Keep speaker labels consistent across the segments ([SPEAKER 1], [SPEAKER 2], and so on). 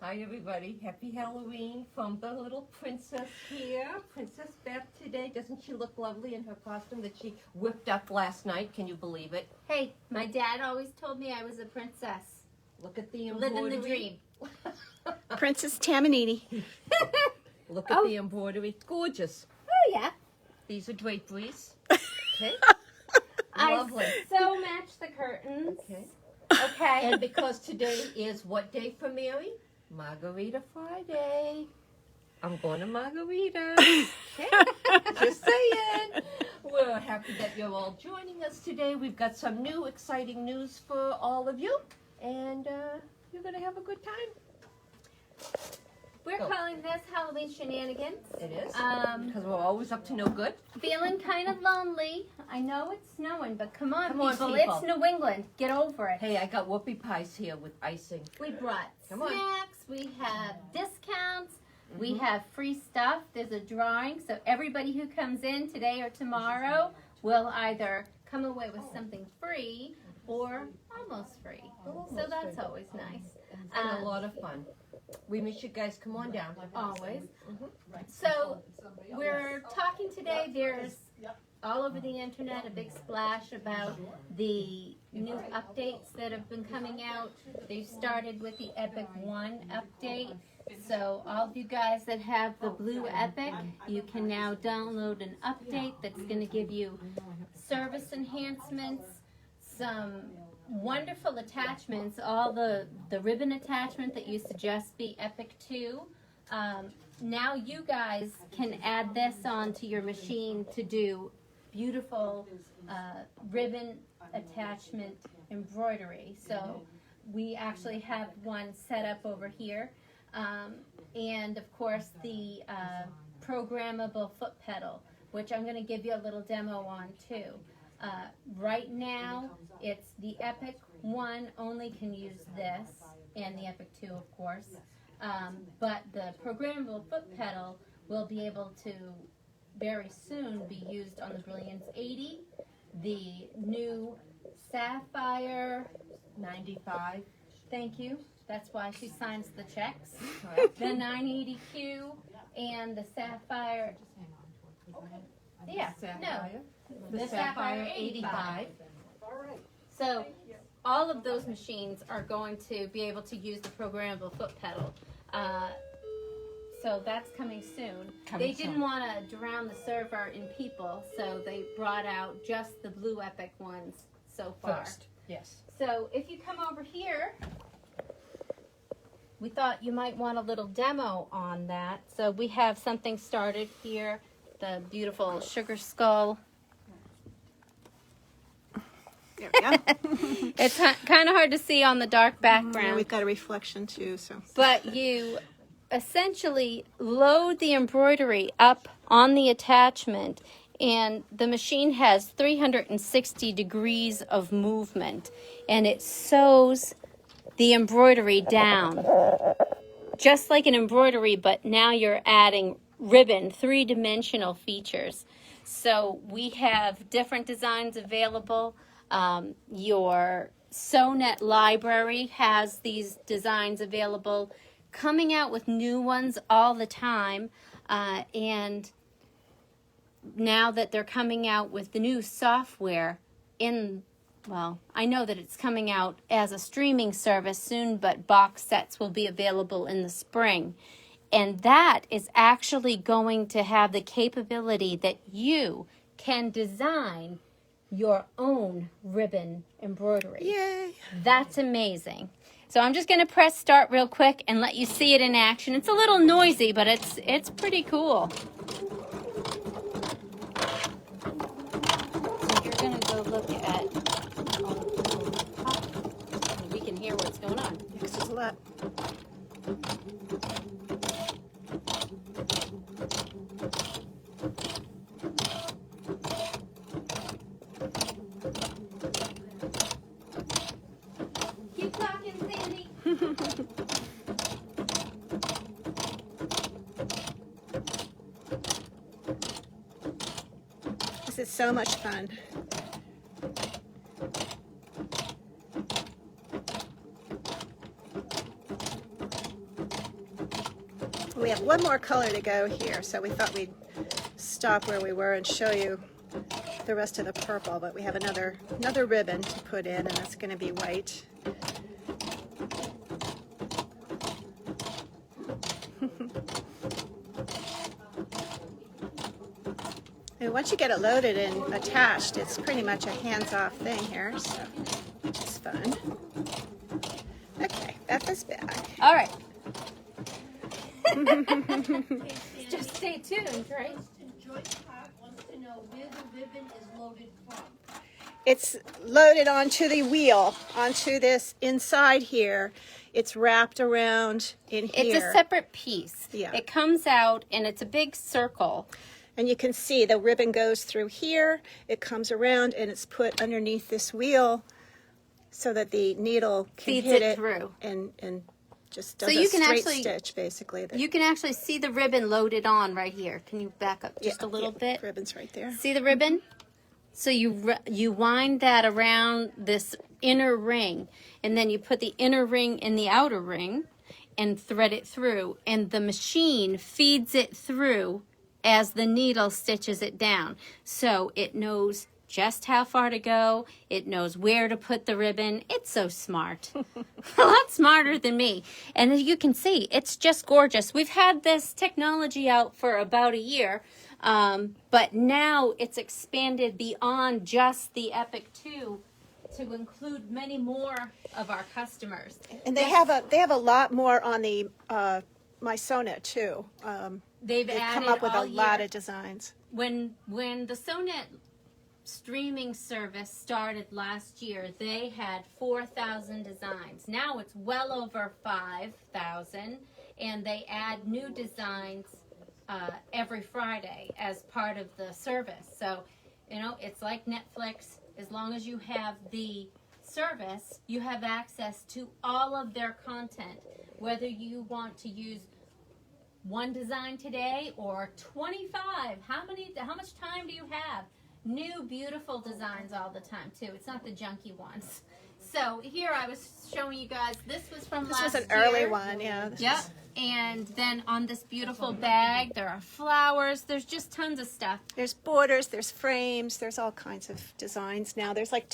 [SPEAKER 1] Hi everybody, happy Halloween from the little princess here. Princess Beth today. Doesn't she look lovely in her costume that she whipped up last night? Can you believe it?
[SPEAKER 2] Hey, my dad always told me I was a princess.
[SPEAKER 1] Look at the embroidery.
[SPEAKER 2] Living the dream.
[SPEAKER 3] Princess Tamanini.
[SPEAKER 1] Look at the embroidery. Gorgeous.
[SPEAKER 2] Oh yeah.
[SPEAKER 1] These are draperies. Okay.
[SPEAKER 2] Lovely. I so match the curtains.
[SPEAKER 1] Okay.
[SPEAKER 2] Okay.
[SPEAKER 1] And because today is what day for Mary? Margarita Friday. I'm going to Margarita. Okay. Just saying. We're happy that you're all joining us today. We've got some new exciting news for all of you. And you're going to have a good time.
[SPEAKER 2] We're calling this Halloween Shenanigans.
[SPEAKER 1] It is. Because we're always up to no good.
[SPEAKER 2] Feeling kind of lonely. I know it's snowing, but come on,
[SPEAKER 1] Come on,
[SPEAKER 2] people.
[SPEAKER 1] people.
[SPEAKER 2] It's New England. Get over it.
[SPEAKER 1] Hey, I got whoopie pies here with icing.
[SPEAKER 2] We brought
[SPEAKER 1] Come on.
[SPEAKER 2] snacks. We have discounts. We have free stuff. There's a drawing. So everybody who comes in today or tomorrow will either come away with something free or almost free. So that's always nice.
[SPEAKER 1] It's been a lot of fun. We miss you guys. Come on down.
[SPEAKER 2] Always. So we're talking today. There's all over the internet a big splash about the new updates that have been coming out. They started with the Epic 1 update. So all of you guys that have the blue Epic, you can now download an update that's going to give you service enhancements, some wonderful attachments, all the ribbon attachment that used to just be Epic 2. Now you guys can add this onto your machine to do beautiful ribbon attachment embroidery. So we actually have one set up over here. And of course the programmable foot pedal, which I'm going to give you a little demo on too. Right now, it's the Epic 1 only can use this, and the Epic 2, of course. But the programmable foot pedal will be able to very soon be used on the Brilliance 80, the new Sapphire
[SPEAKER 1] 95.
[SPEAKER 2] Thank you. That's why she signs the checks. The 980Q and the Sapphire. Yeah, no.
[SPEAKER 1] The Sapphire 85.
[SPEAKER 2] So all of those machines are going to be able to use the programmable foot pedal. So that's coming soon. They didn't want to drown the server in people, so they brought out just the blue Epic ones so far.
[SPEAKER 1] First, yes.
[SPEAKER 2] So if you come over here, we thought you might want a little demo on that. So we have something started here, the beautiful sugar skull.
[SPEAKER 3] There we go.
[SPEAKER 2] It's kind of hard to see on the dark background.
[SPEAKER 3] Yeah, we've got a reflection too, so.
[SPEAKER 2] But you essentially load the embroidery up on the attachment, and the machine has 360 degrees of movement, and it sews the embroidery down. Just like an embroidery, but now you're adding ribbon, three-dimensional features. So we have different designs available. Your Sewnet library has these designs available, coming out with new ones all the time. And now that they're coming out with the new software well, I know that it's coming out as a streaming service soon, but box sets will be available in the spring. And that is actually going to have the capability that you can design your own ribbon embroidery.
[SPEAKER 3] Yay!
[SPEAKER 2] That's amazing. So I'm just going to press start real quick and let you see it in action. It's a little noisy, but it's pretty cool. So you're going to go look at, we can hear what's going on.
[SPEAKER 3] Next is a lot.
[SPEAKER 2] Keep talking, Sandy.
[SPEAKER 3] This is so much fun. We have one more color to go here, so we thought we'd stop where we were and show you the rest of the purple, but we have another ribbon to put in, and that's going to be white. And once you get it loaded and attached, it's pretty much a hands-off thing here, so which is fun. Okay, Beth is back.
[SPEAKER 2] All right. Just stay tuned, right?
[SPEAKER 1] Joyce Park wants to know where the ribbon is loaded from.
[SPEAKER 3] It's loaded onto the wheel, onto this inside here. It's wrapped around in here.
[SPEAKER 2] It's a separate piece.
[SPEAKER 3] Yeah.
[SPEAKER 2] It comes out and it's a big circle.
[SPEAKER 3] And you can see the ribbon goes through here, it comes around, and it's put underneath this wheel so that the needle can
[SPEAKER 2] Feeds
[SPEAKER 3] hit
[SPEAKER 2] it
[SPEAKER 3] it
[SPEAKER 2] through.
[SPEAKER 3] and just does
[SPEAKER 2] So
[SPEAKER 3] a
[SPEAKER 2] you can
[SPEAKER 3] straight
[SPEAKER 2] actually-
[SPEAKER 3] stitch, basically.
[SPEAKER 2] You can actually see the ribbon loaded on right here. Can you back up just a little bit?
[SPEAKER 3] Ribbon's right there.
[SPEAKER 2] See the ribbon? So you wind that around this inner ring, and then you put the inner ring in the outer ring and thread it through, and the machine feeds it through as the needle stitches it down. So it knows just how far to go. It knows where to put the ribbon. It's so smart. A lot smarter than me. And as you can see, it's just gorgeous. We've had this technology out for about a year, but now it's expanded beyond just the Epic 2 to include many more of our customers.
[SPEAKER 3] And they have a lot more on the MySewnet too.
[SPEAKER 2] They've
[SPEAKER 3] They've
[SPEAKER 2] added
[SPEAKER 3] come up with
[SPEAKER 2] all
[SPEAKER 3] a lot
[SPEAKER 2] year.
[SPEAKER 3] of designs.
[SPEAKER 2] When the Sewnet streaming service started last year, they had 4,000 designs. Now it's well over 5,000, and they add new designs every Friday as part of the service. So, you know, it's like Netflix. As long as you have the service, you have access to all of their content, whether you want to use one design today or 25. How much time do you have? New beautiful designs all the time too. It's not the junky ones. So here I was showing you guys, this was from last year.
[SPEAKER 3] This was an early one, yeah.
[SPEAKER 2] Yep. And then on this beautiful bag, there are flowers. There's just tons of stuff.
[SPEAKER 3] There's borders, there's frames, there's all kinds of designs now. There's like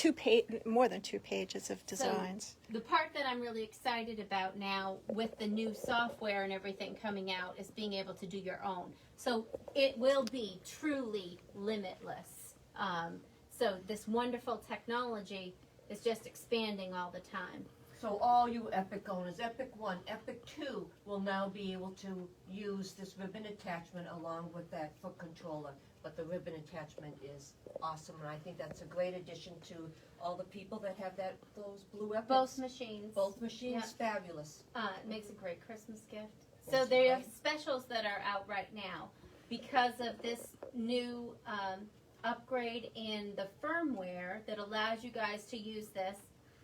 [SPEAKER 3] more than 2 pages of designs.
[SPEAKER 2] So the part that I'm really excited about now with the new software and everything coming out is being able to do your own. So it will be truly limitless. So this wonderful technology is just expanding all the time.
[SPEAKER 1] So all you Epic owners, Epic 1, Epic 2 will now be able to use this ribbon attachment along with that foot controller. But the ribbon attachment is awesome, and I think that's a great addition to all the people that have those blue Epics.
[SPEAKER 2] Both machines.
[SPEAKER 1] Both machines, fabulous.
[SPEAKER 2] It makes a great Christmas gift. So
[SPEAKER 1] That's
[SPEAKER 2] there are
[SPEAKER 1] right.
[SPEAKER 2] specials that are out right now because of this new upgrade in the firmware that allows you guys to use this,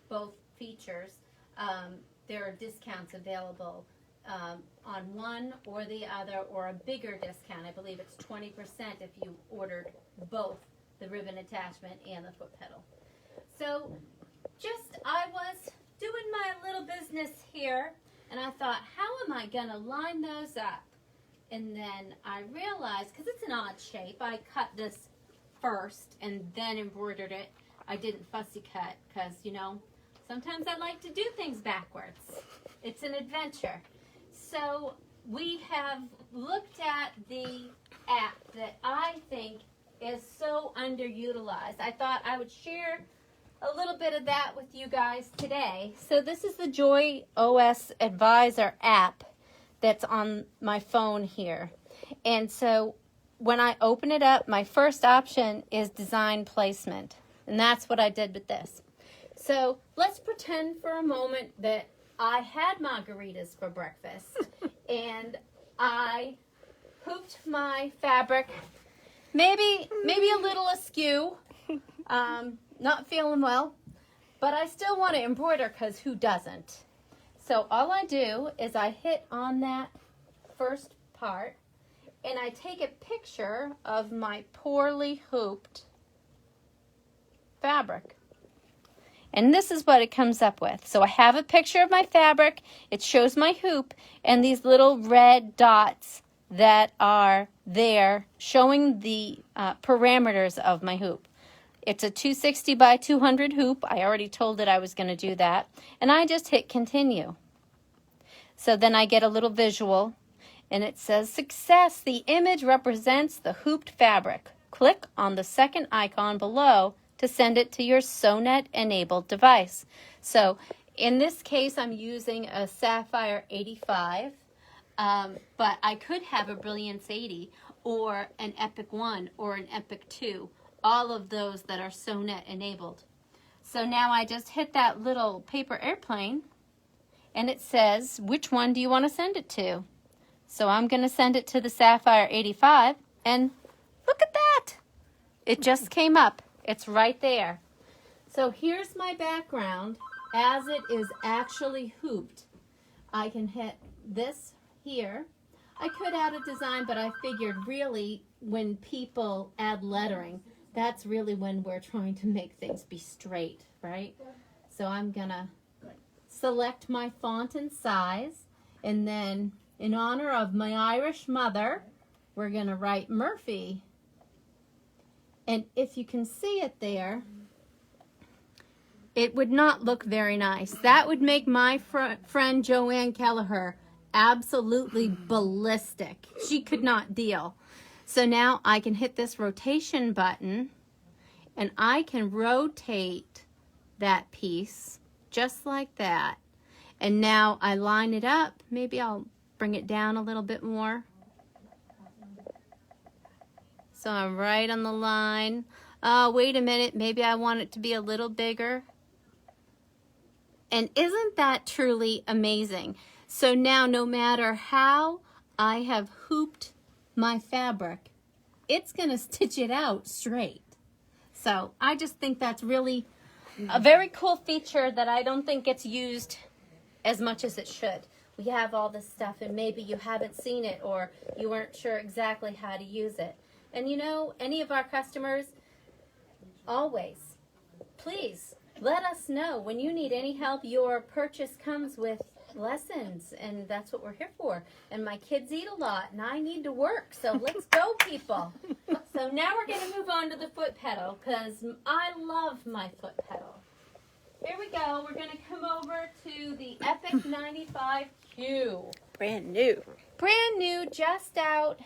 [SPEAKER 2] both features. There are discounts available on one or the other, or a bigger discount. I believe it's 20% if you ordered both the ribbon attachment and the foot pedal. So I was doing my little business here, and I thought, how am I going to line those up? And then I realized, because it's an odd shape, I cut this first and then embroidered it. I didn't fussy cut because, you know, sometimes I like to do things backwards. It's an adventure. So we have looked at the app that I think is so underutilized. I thought I would share a little bit of that with you guys today. So this is the Joy OS Advisor app that's on my phone here. And so when I open it up, my first option is design placement. And that's what I did with this. So let's pretend for a moment that I had margaritas for breakfast and I hooped my fabric, maybe a little askew, not feeling well, but I still want to embroider because who doesn't? So all I do is I hit on that first part and I take a picture of my poorly hooped fabric. And this is what it comes up with. So I have a picture of my fabric. It shows my hoop and these little red dots that are there showing the parameters of my hoop. It's a 260 by 200 hoop. I already told it I was going to do that. And I just hit continue. So then I get a little visual and it says success. The image represents the hooped fabric. Click on the second icon below to send it to your Sewnet enabled device. So in this case, I'm using a Sapphire 85, but I could have a Brilliance 80 or an Epic 1 or an Epic 2, all of those that are Sewnet enabled. So now I just hit that little paper airplane and it says, which one do you want to send it to? So I'm going to send it to the Sapphire 85 and look at that. It just came up. It's right there. So here's my background as it is actually hooped. I can hit this here. I could add a design, but I figured really when people add lettering, that's really when we're trying to make things be straight, right? So I'm gonna select my font and size, and then in honor of my Irish mother, we're gonna write Murphy. And if you can see it there, it would not look very nice. That would make my friend Joanne Kelleher absolutely ballistic. She could not deal. So now I can hit this rotation button and I can rotate that piece just like that. And now I line it up. Maybe I'll bring it down a little bit more. So I'm right on the line. Oh, wait a minute. Maybe I want it to be a little bigger. And isn't that truly amazing? So now no matter how I have hooped my fabric, it's going to stitch it out straight. So I just think that's really a very cool feature that I don't think gets used as much as it should. We have all this stuff and maybe you haven't seen it or you weren't sure exactly how to use it. And you know, any of our customers, always, please let us know when you need any help. Your purchase comes with lessons, and that's what we're here for. And my kids eat a lot, and I need to work, so let's go, people. So now we're going to move on to the foot pedal, because I love my foot pedal. Here we go. We're going to come over to the Epic 95Q.
[SPEAKER 3] Brand new.
[SPEAKER 2] Brand new, just out.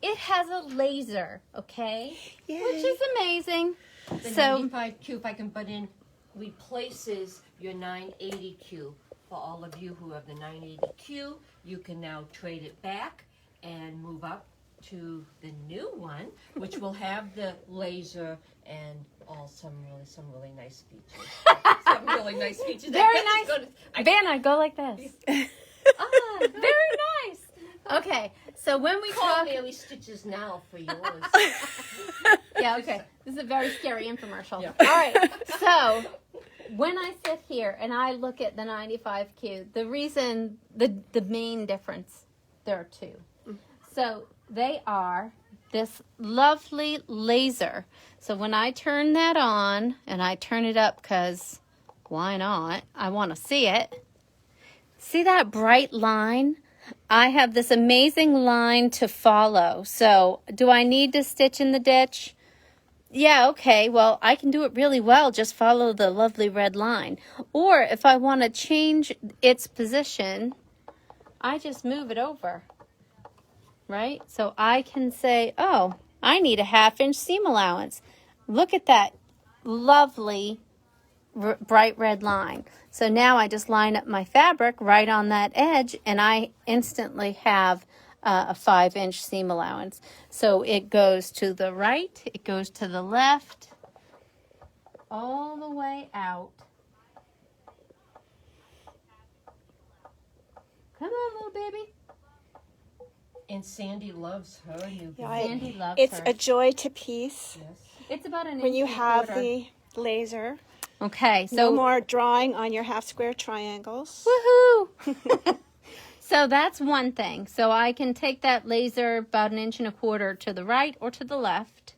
[SPEAKER 2] It has a laser, okay?
[SPEAKER 3] Yay.
[SPEAKER 2] Which is amazing.
[SPEAKER 1] The
[SPEAKER 2] So
[SPEAKER 1] 95Q, if I can put in, replaces your 980Q. For all of you who have the 980Q, you can now trade it back and move up to the new one, which will have the laser and all some really nice features. Some really nice features.
[SPEAKER 2] very nice. Vanna, go like this. Ah, very nice. Okay, so when we
[SPEAKER 1] Call
[SPEAKER 2] talk,
[SPEAKER 1] Mary Stitches now for yours.
[SPEAKER 2] yeah, okay, this is a very scary infomercial.
[SPEAKER 1] Yeah.
[SPEAKER 2] All right, so when I sit here and I look at the 95Q, the reason, the main difference, there are two. So they are this lovely laser. So when I turn that on, and I turn it up because why not? I want to see it. See that bright line? I have this amazing line to follow. So do I need to stitch in the ditch? Yeah, okay, well, I can do it really well. Just follow the lovely red line. Or if I want to change its position, I just move it over, right? So I can say, oh, I need a 1/2 inch seam allowance. Look at that lovely bright red line. So now I just line up my fabric right on that edge and I instantly have a 5-inch seam allowance. So it goes to the right, it goes to the left, all the way out. Come on, little baby.
[SPEAKER 1] And Sandy loves her new
[SPEAKER 3] Yeah,
[SPEAKER 2] Sandy loves
[SPEAKER 3] it's
[SPEAKER 2] her.
[SPEAKER 3] a joy to piece
[SPEAKER 1] Yes.
[SPEAKER 2] It's about an
[SPEAKER 3] when
[SPEAKER 2] inch
[SPEAKER 3] you
[SPEAKER 2] and a
[SPEAKER 3] have
[SPEAKER 2] quarter.
[SPEAKER 3] the laser.
[SPEAKER 2] Okay, so
[SPEAKER 3] No more drawing on your half square triangles.
[SPEAKER 2] woohoo! So that's one thing. So I can take that laser about an inch and a quarter to the right or to the left.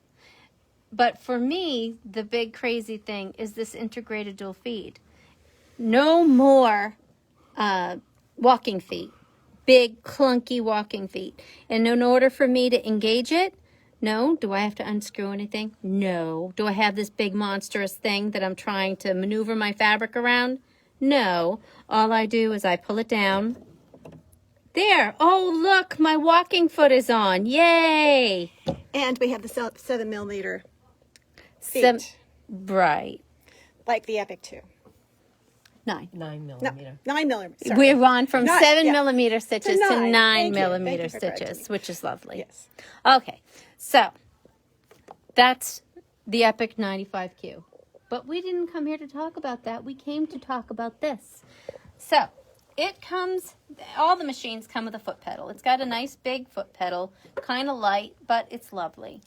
[SPEAKER 2] But for me, the big crazy thing is this integrated dual feed. No more walking feet, big clunky walking feet. And in order for me to engage it, no. Do I have to unscrew anything? No. Do I have this big monstrous thing that I'm trying to maneuver my fabric around? No. All I do is I pull it down. There. Oh, look, my walking foot is on. Yay.
[SPEAKER 3] And we have the 7mm feet,
[SPEAKER 2] Right.
[SPEAKER 3] like the Epic 2.
[SPEAKER 2] 9.
[SPEAKER 1] 9
[SPEAKER 3] No,
[SPEAKER 1] millimeter.
[SPEAKER 3] 9mm. Sorry.
[SPEAKER 2] We're on from
[SPEAKER 3] Not-
[SPEAKER 2] 7mm stitches to
[SPEAKER 3] 9.
[SPEAKER 2] 9
[SPEAKER 3] Thank you.
[SPEAKER 2] millimeter
[SPEAKER 3] Thank you for correcting
[SPEAKER 2] stitches,
[SPEAKER 3] me.
[SPEAKER 2] which is lovely.
[SPEAKER 3] Yes.
[SPEAKER 2] Okay, so that's the Epic 95Q. But we didn't come here to talk about that. We came to talk about this. So it comes, all the machines come with a foot pedal. It's got a nice big foot pedal, kind of light, but it's lovely.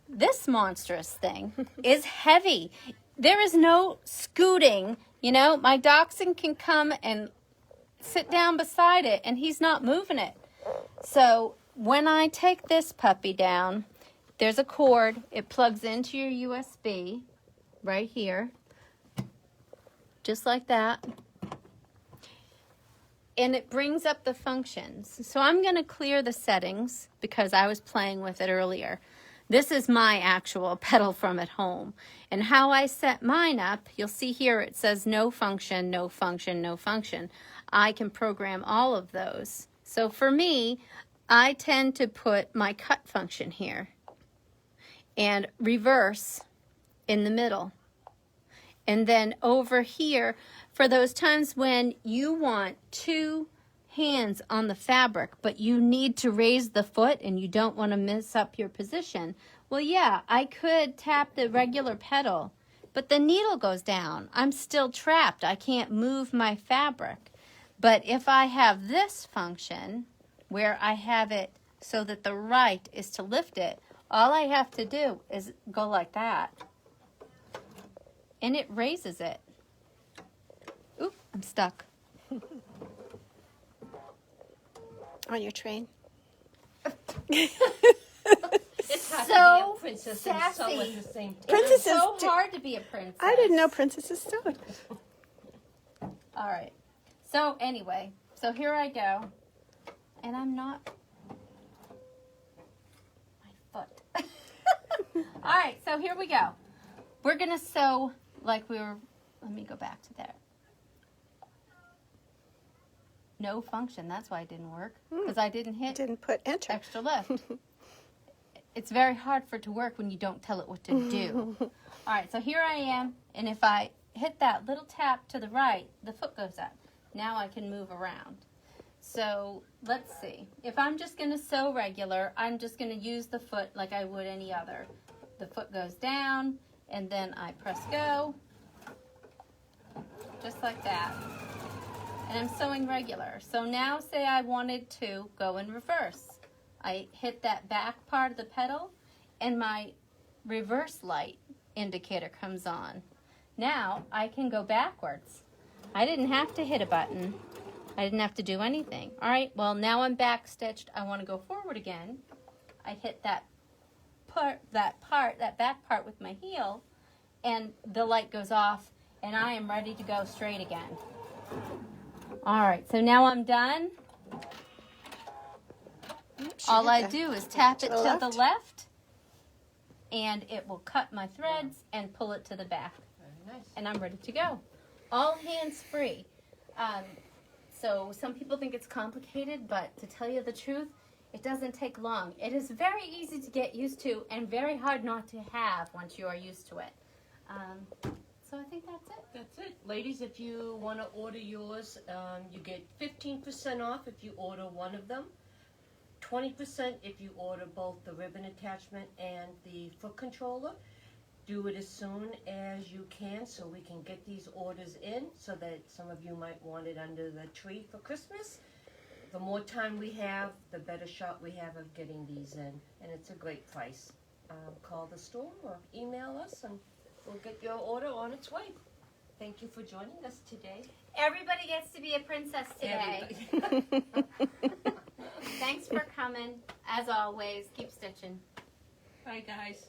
[SPEAKER 2] This monstrous thing is heavy. There is no scooting. You know, my dachshund can come and sit down beside it, and he's not moving it. So when I take this puppy down, there's a cord. It plugs into your USB right here, just like that. And it brings up the functions. So I'm going to clear the settings because I was playing with it earlier. This is my actual pedal from at home. And how I set mine up, you'll see here it says no function, no function, no function. I can program all of those. So for me, I tend to put my cut function here and reverse in the middle. And then over here, for those times when you want 2 hands on the fabric, but you need to raise the foot and you don't want to mess up your position, well, yeah, I could tap the regular pedal, but the needle goes down. I'm still trapped. I can't move my fabric. But if I have this function where I have it so that the right is to lift it, all I have to do is go like that, and it raises it. Oop, I'm stuck.
[SPEAKER 3] On your train.
[SPEAKER 1] It's hard
[SPEAKER 2] So
[SPEAKER 1] to be a princess and sew
[SPEAKER 2] sassy.
[SPEAKER 1] at the same time.
[SPEAKER 3] Princesses
[SPEAKER 2] It's so
[SPEAKER 3] do-
[SPEAKER 2] hard to be a princess.
[SPEAKER 3] I didn't know princesses sewed.
[SPEAKER 2] All right. So anyway, so here I go. And I'm not my foot. All right, so here we go. We're going to sew like we were, let me go back to that. No function, that's why it didn't work. Because I didn't hit
[SPEAKER 3] Didn't put enter.
[SPEAKER 2] extra lift. It's very hard for it to work when you don't tell it what to do. All right, so here I am, and if I hit that little tap to the right, the foot goes up. Now I can move around. So let's see. If I'm just going to sew regular, I'm just going to use the foot like I would any other. The foot goes down, and then I press go, just like that. And I'm sewing regular. So now say I wanted to go in reverse. I hit that back part of the pedal, and my reverse light indicator comes on. Now I can go backwards. I didn't have to hit a button. I didn't have to do anything. All right, well, now I'm back stitched. I want to go forward again. I hit that back part with my heel, and the light goes off, and I am ready to go straight again. All right, so now I'm done. All I do is tap it to the left, and it will cut my threads and pull it to the back.
[SPEAKER 1] Very nice.
[SPEAKER 2] And I'm ready to go. All hands-free. So some people think it's complicated, but to tell you the truth, it doesn't take long. It is very easy to get used to and very hard not to have once you are used to it. So I think that's it.
[SPEAKER 1] That's it. Ladies, if you want to order yours, you get 15% off if you order one of them. 20% if you order both the ribbon attachment and the foot controller. Do it as soon as you can so we can get these orders in so that some of you might want it under the tree for Christmas. The more time we have, the better shot we have of getting these in. And it's a great price. Call the store or email us and we'll get your order on its way. Thank you for joining us today.
[SPEAKER 2] Everybody gets to be a princess today.
[SPEAKER 1] Everybody.
[SPEAKER 2] Thanks for coming. As always, keep stitching.
[SPEAKER 1] Bye, guys.